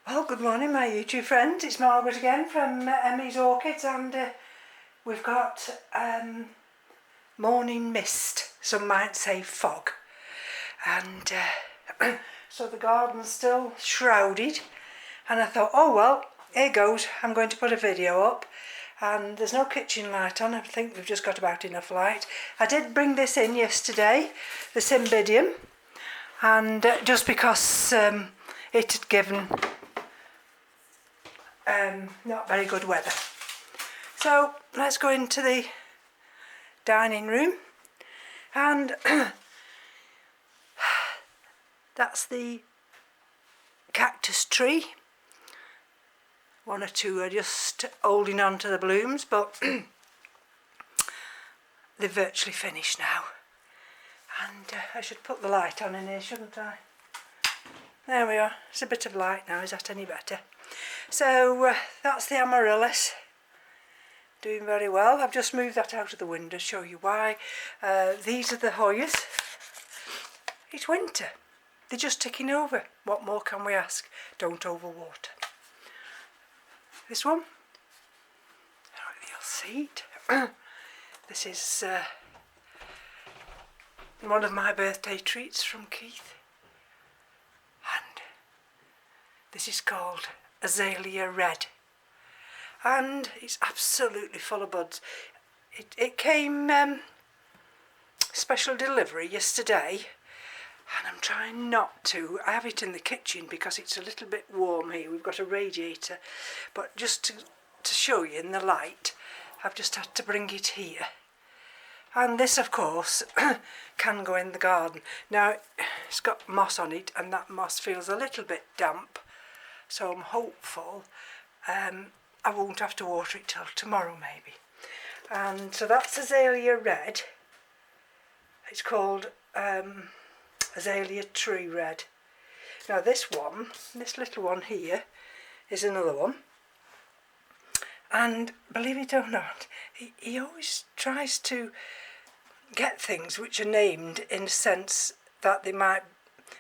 Well, good morning my YouTube friends, it's Margaret again from Emmy's Orchids, and we've got morning mist, some might say fog, and so the garden's still shrouded, and I thought, oh well, here goes, I'm going to put a video up, and there's no kitchen light on. I think we've just got about enough light. I did bring this in yesterday, the Cymbidium, and just because it had given not very good weather. So let's go into the dining room, and that's the cactus tree. One or two are just holding on to the blooms, but they're virtually finished now. And I should put the light on in here, shouldn't I? There we are. It's a bit of light now. Is that any better? So that's the amaryllis, doing very well. I've just moved that out of the window to show you why. These are the Hoyas. It's winter. They're just ticking over. What more can we ask? Don't overwater. This one, you'll see it. This is one of my birthday treats from Keith, and this is called Azalea Red, and it's absolutely full of buds. It came special delivery yesterday, and I'm trying not to. I have it in the kitchen because it's a little bit warm here. We've got a radiator, but just to show you in the light, I've just had to bring it here. And this, of course, can go in the garden. Now, it's got moss on it, and that moss feels a little bit damp, so I'm hopeful I won't have to water it till tomorrow maybe. And so that's Azalea Red. It's called Azalea Tree Red. Now this one, this little one here, is another one. And believe it or not, he always tries to get things which are named in a sense that they might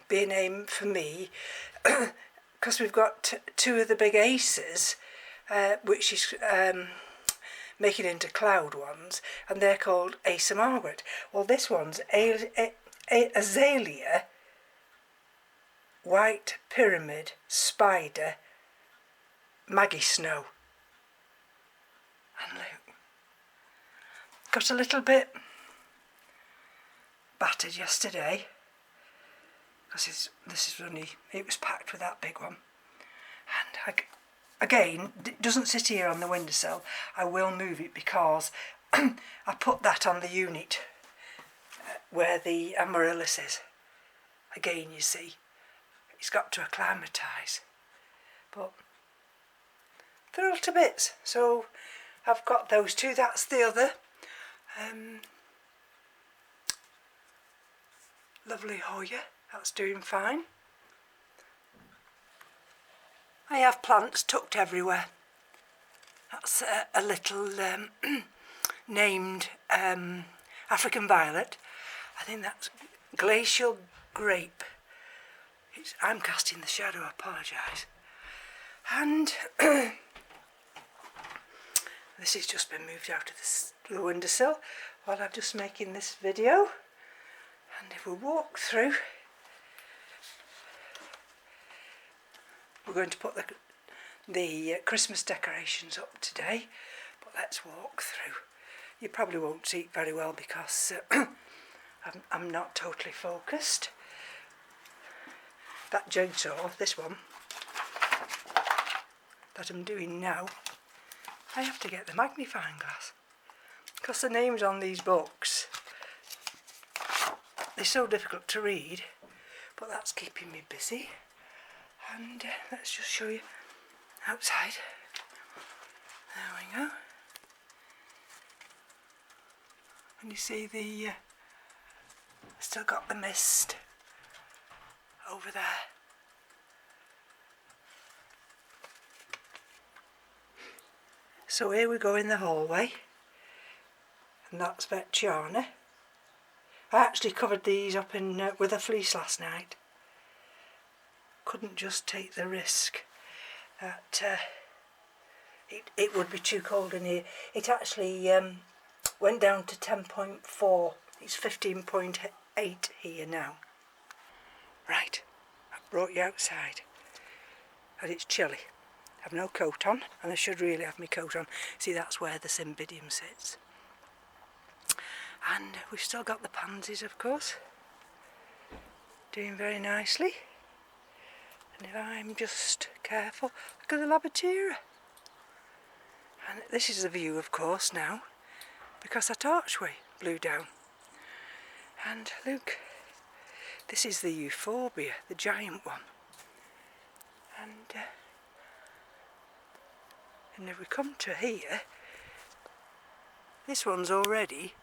be a name for me, because we've got two of the big aces, which is making into cloud ones, and they're called Asa Margaret. Well, this one's Azalea White Pyramid Spider Maggie Snow. And look, got a little bit battered yesterday because it was packed with that big one, and again, it doesn't sit here on the windowsill. I will move it because I put that on the unit where the amaryllis is. Again, you see, it's got to acclimatise, but they're all to bits. So I've got those two. That's the other lovely Hoya. That's doing fine. I have plants tucked everywhere. That's a little named African violet. I think that's glacial grape. I'm casting the shadow, I apologise. And this has just been moved out of the windowsill while I'm just making this video. And if we walk through, we're going to put the Christmas decorations up today, but let's walk through. You probably won't see it very well because I'm not totally focused. That jigsaw, this one, that I'm doing now, I have to get the magnifying glass because the names on these books, they're so difficult to read, but that's keeping me busy. And let's just show you outside. There we go. And you see the still got the mist over there. So here we go in the hallway, and that's Vetchiana. I actually covered these up in with a fleece last night. Couldn't just take the risk. that it would be too cold in here. It actually went down to 10.4. It's 15.8 here now. Right, I've brought you outside and it's chilly. I've no coat on and I should really have my coat on. See, that's where the cymbidium sits. And we've still got the pansies, of course, doing very nicely. And if I'm just careful, look at the Labatera. And this is the view, of course, now, because that archway blew down. And look, this is the euphorbia, the giant one. And if we come to here, this one's already,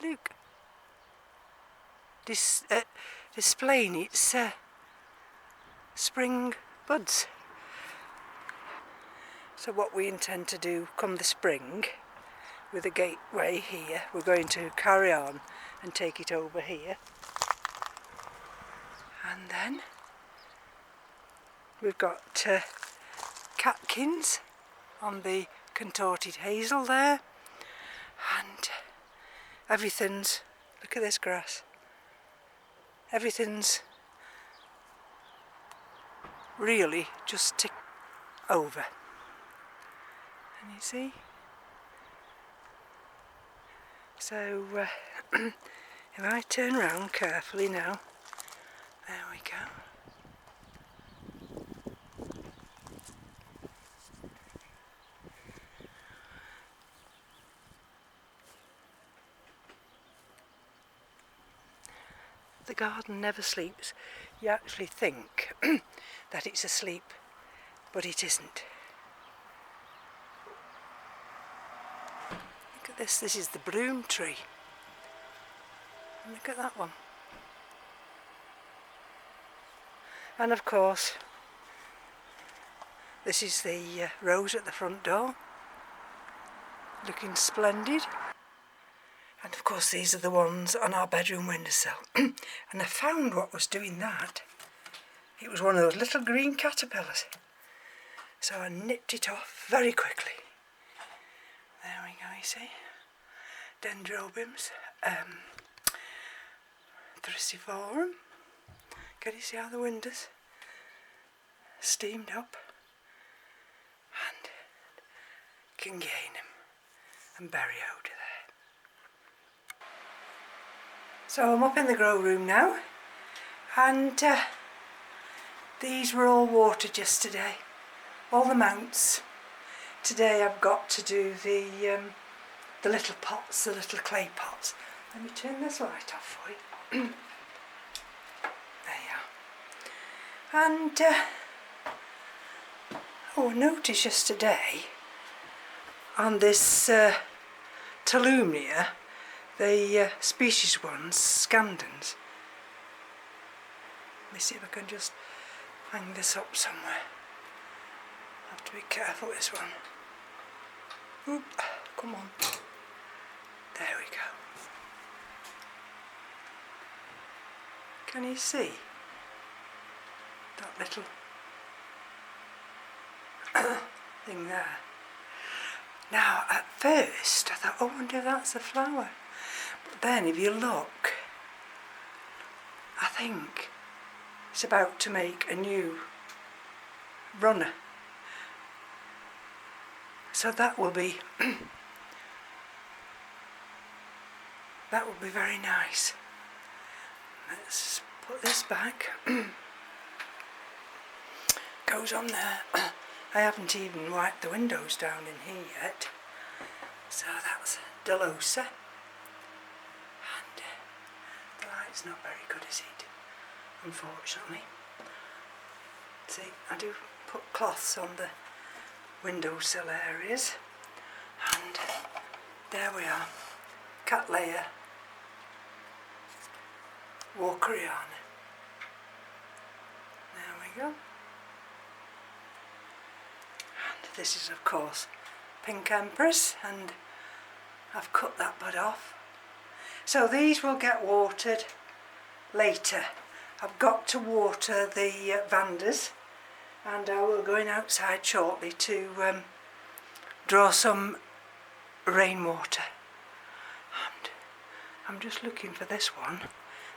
look, displaying its spring buds. So what we intend to do come the spring, with the gateway here, we're going to carry on and take it over here. And then we've got catkins on the contorted hazel there, and everything's, look at this grass, everything's really just ticked over. And you see, so if I turn around carefully now, there we go. The garden never sleeps. You actually think that it's asleep, but it isn't. Look at this, this is the broom tree. And look at that one. And of course, this is the rose at the front door, looking splendid. And of course these are the ones on our bedroom windowsill. And I found what was doing that. It was one of those little green caterpillars. So I nipped it off very quickly. There we go, you see. Dendrobiums. Thriciforum. Can you see how the windows steamed up? And Kingainum and Berryode there. So I'm up in the grow room now, and these were all watered yesterday, all the mounts. Today I've got to do the little pots, the little clay pots. Let me turn this light off for you. There you are. And I noticed yesterday on this Tolumnia, the species ones, Scandens. Let me see if I can just hang this up somewhere. I have to be careful with this one. Oop, come on. There we go. Can you see that little thing there? Now, at first I thought, oh, I wonder if that's a flower. But then if you look, I think it's about to make a new runner. So that will be that will be very nice. Let's put this back. Goes on there. I haven't even wiped the windows down in here yet. So that's Delosa. And the light's not very good, is it? Unfortunately. See, I do put cloths on the windowsill areas. And there we are. Cattleya Walkeriana. There we go. And this is of course Pink Empress, and I've cut that bud off. So these will get watered later. I've got to water the Vandas and I will go in outside shortly to draw some rainwater. And I'm just looking for this one.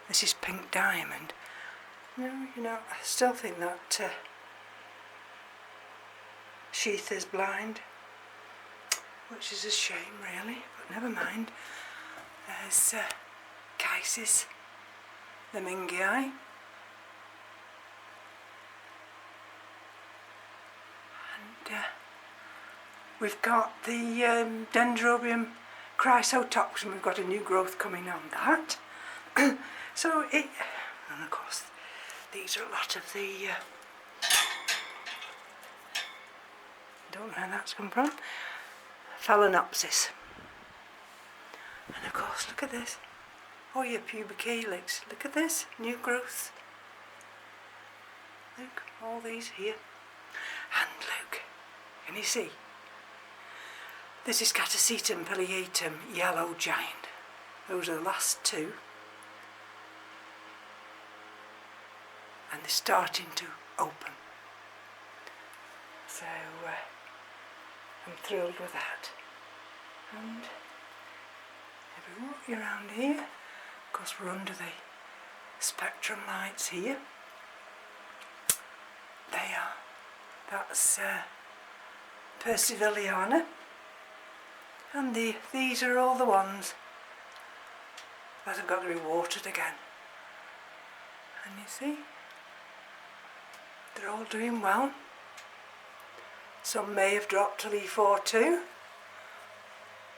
This is Pink Diamond. No, you know, I still think that sheath is blind, which is a shame really, but never mind. There's Chisis, the Mingii, and we've got the Dendrobium chrysotops, and we've got a new growth coming on that. So it, and of course these are a lot of the, don't know where that's come from, Phalaenopsis. And of course, look at this. Oh, your pubic helix. Look at this, new growth. Look, all these here. And look, can you see? This is Catasetum pileatum, yellow giant. Those are the last two. And they're starting to open. So I'm thrilled with that. And if we walk around here, of course we're under the spectrum lights here. They are. That's Persivaliana. And these are all the ones that have got to be watered again. And you see, they're all doing well. Some may have dropped to leaf or two,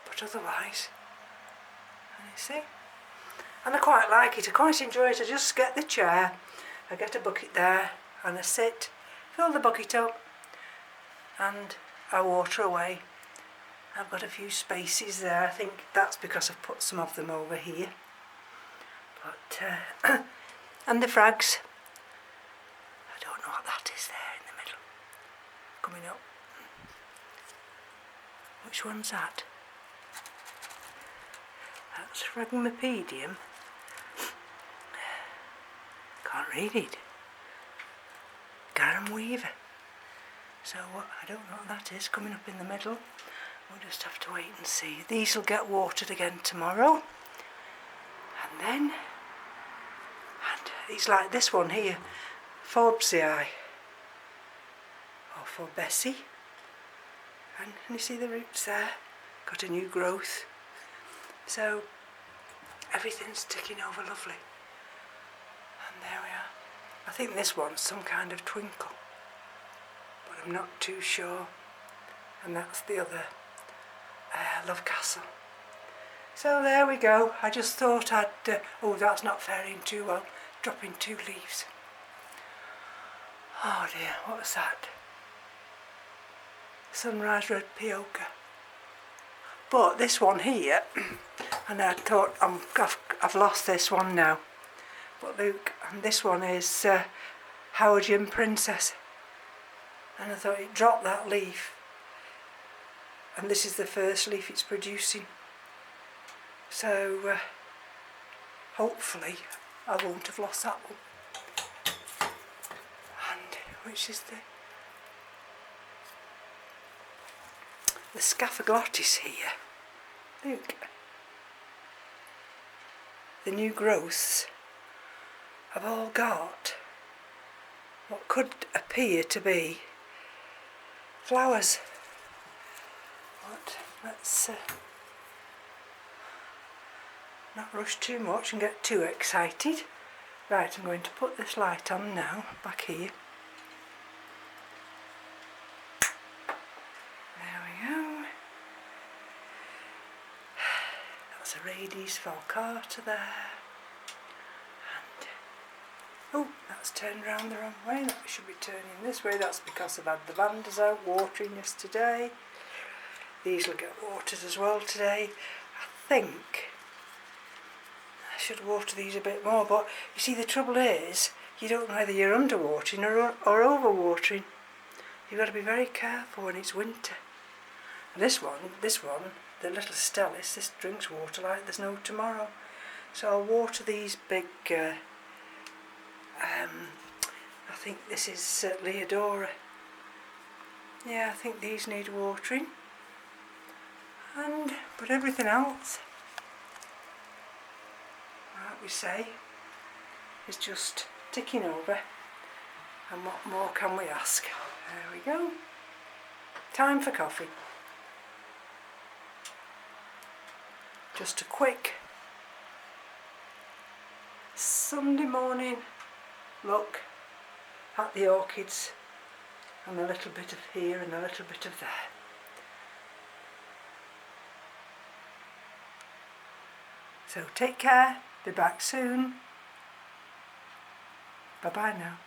but otherwise, and you see. And I quite like it, I quite enjoy it. I just get the chair, I get a bucket there, and I sit, fill the bucket up, and I water away. I've got a few spaces there. I think that's because I've put some of them over here. But and the frags, I don't know what that is there in the middle, coming up. Which one's that? That's Phragmipedium. Can't read it. Garum Weaver. So I don't know what that is coming up in the middle. We'll just have to wait and see. These will get watered again tomorrow. And then, and it's like this one here, Forbesii, or Forbesii. And you see the roots there? Got a new growth. So everything's ticking over lovely. And there we are. I think this one's some kind of twinkle, but I'm not too sure. And that's the other Love Castle. So there we go. I just thought I'd, oh, that's not faring too well, dropping 2 leaves. Oh dear, what was that? Sunrise Red Pioca. But this one here, and I thought I've lost this one now. But look, and this one is Howardian Princess. And I thought it dropped that leaf. And this is the first leaf it's producing. So hopefully I won't have lost that one. And which is the Scaphoglottis here. Look. The new growths have all got what could appear to be flowers. But let's not rush too much and get too excited. Right, I'm going to put this light on now, back here. There we go. That's a Rades falcata there. And, oh, that's turned round the wrong way. That should be turning this way. That's because I've had the Vandas out watering yesterday. These will get watered as well today. I think I should water these a bit more, but you see the trouble is you don't know whether you're underwatering or overwatering. You've got to be very careful when it's winter. And this one, the little Stellis, this drinks water like there's no tomorrow. So I'll water these big I think this is Leodora. Yeah, I think these need watering. But everything else, like we say, is just ticking over. And what more can we ask? There we go. Time for coffee. Just a quick Sunday morning look at the orchids, and a little bit of here and a little bit of there. So take care, be back soon. Bye bye now.